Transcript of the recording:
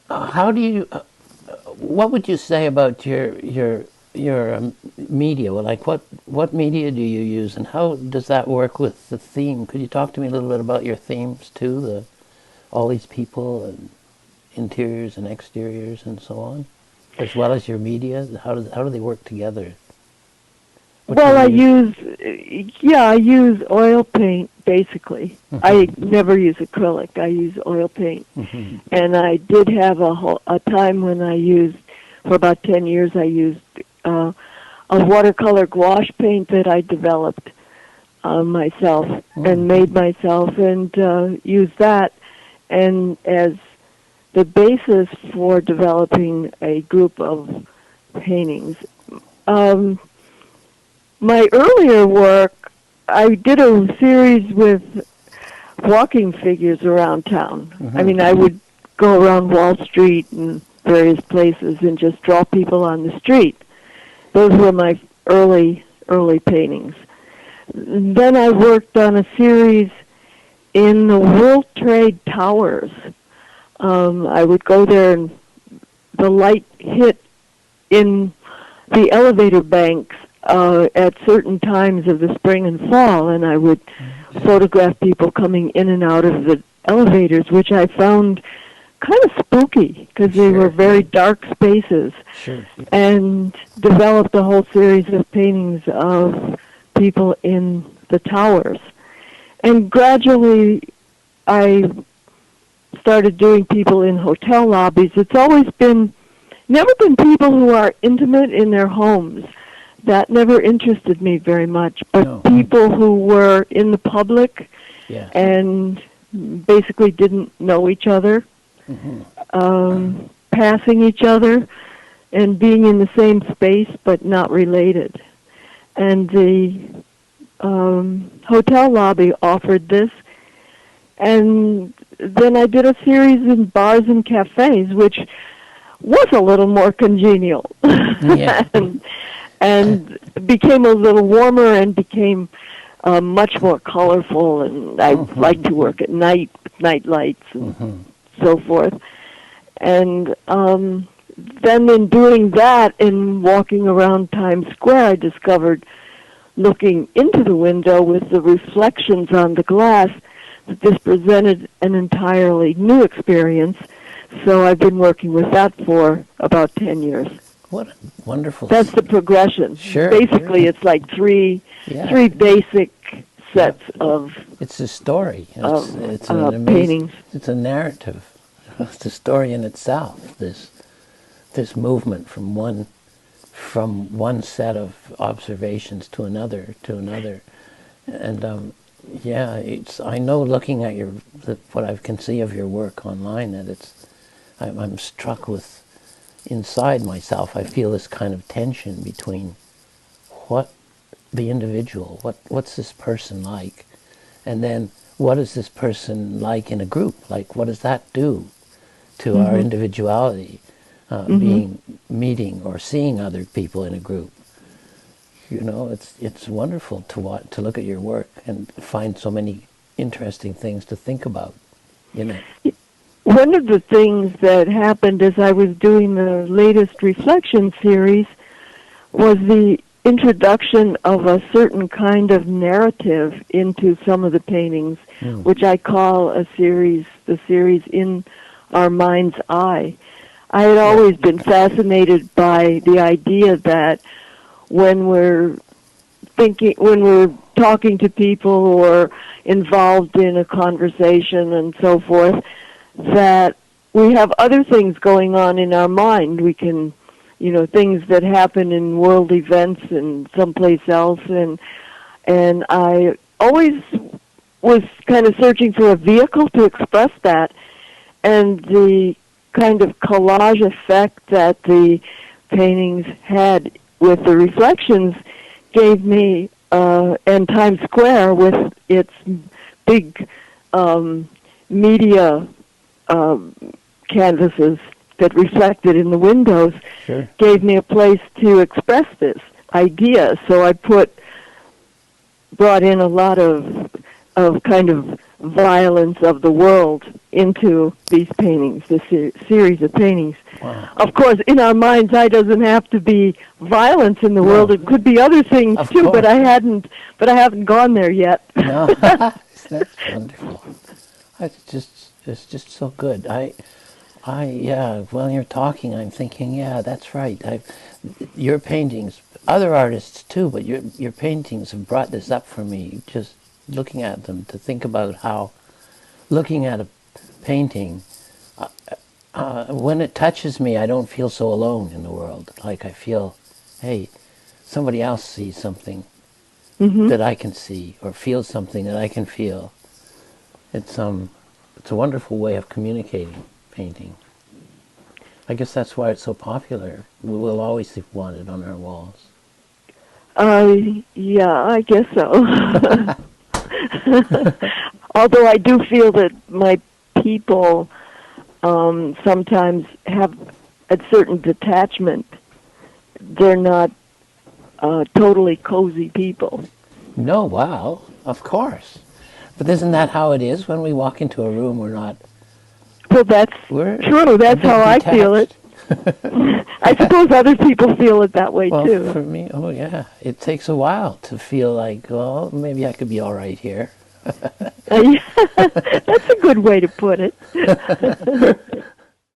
How do you? What would you say about your media? Well, like what media do you use, and how does that work with the theme? Could you talk to me a little bit about your themes too? All these people and interiors and exteriors and so on, as well as your media. How do they work together? What do Well, you use? I use oil paint basically. I Mm-hmm. never use acrylic. I use oil paint. Mm-hmm. And I did have a time when I used, for about 10 years, I used a watercolor gouache paint that I developed myself and Mm-hmm. made myself, and used that and as the basis for developing a group of paintings. Um, my earlier work, I did a series with walking figures around town. I mean, I would go around Wall Street and various places and just draw people on the street. Those were my early paintings. Then I worked on a series in the World Trade Towers. I would go there and the light hit in the elevator banks at certain times of the spring and fall, and I would photograph people coming in and out of the elevators, which I found kind of spooky because they were Sure. very dark spaces, Sure. and developed a whole series of paintings of people in the towers. And gradually I started doing people in hotel lobbies. It's always been, never been people who are intimate in their homes. That never interested me very much. But No. people who were in the public Yeah. and basically didn't know each other, passing each other, and being in the same space but not related. And the hotel lobby offered this. And then I did a series in bars and cafes, which was a little more congenial. Yeah. and became a little warmer and became much more colorful. And I like to work at night with night lights and so forth. And then in doing that and walking around Times Square, I discovered, looking into the window with the reflections on the glass, that this presented an entirely new experience. So I've been working with that for about 10 years. What a wonderful. That's the progression. Sure. Basically, it's like three basic sets of It's a story. It's an amazing. paintings. It's a narrative. It's a story in itself. This movement from one set of observations to another, and I know, looking at what I can see of your work online, that I'm struck with, inside myself, I feel this kind of tension between what the individual, what's this person like, and then what is this person like in a group? Like, what does that do to our individuality, being meeting or seeing other people in a group? You know, it's wonderful to look at your work and find so many interesting things to think about. You know. One of the things that happened as I was doing the latest reflection series was the introduction of a certain kind of narrative into some of the paintings, which I call the series In Our Mind's Eye. I had always been fascinated by the idea that when we're talking to people or involved in a conversation and so forth, that we have other things going on in our mind. We can, things that happen in world events and someplace else, and I always was kind of searching for a vehicle to express that, and the kind of collage effect that the paintings had with the reflections gave me, and Times Square with its big media canvases that reflected in the windows, Sure. gave me a place to express this idea. So I brought in a lot of kind of violence of the world into these paintings, this series of paintings. Wow. Of course, in our mind's eye, doesn't have to be violence in the No. world. It could be other things Of too. course. But I haven't gone there yet. No, that's wonderful. It's just so good. Yeah. While you're talking, I'm thinking, yeah, that's right. Your paintings, other artists too, but your paintings have brought this up for me. Just looking at them, to think about how, looking at a painting, when it touches me, I don't feel so alone in the world. Like I feel, hey, somebody else sees something that I can see, or feels something that I can feel. It's a wonderful way of communicating, painting. I guess that's why it's so popular. We will always see wanted on our walls. Yeah, I guess so. Although I do feel that my people sometimes have a certain detachment. They're not totally cozy people. No, wow, of course. But isn't that how it is when we walk into a room? We're not. Well, that's We're true. That's a bit how I feel it. I suppose other people feel it that way Well, too. for me, oh yeah, it takes a while to feel like, well, maybe I could be all right here. That's a good way to put it.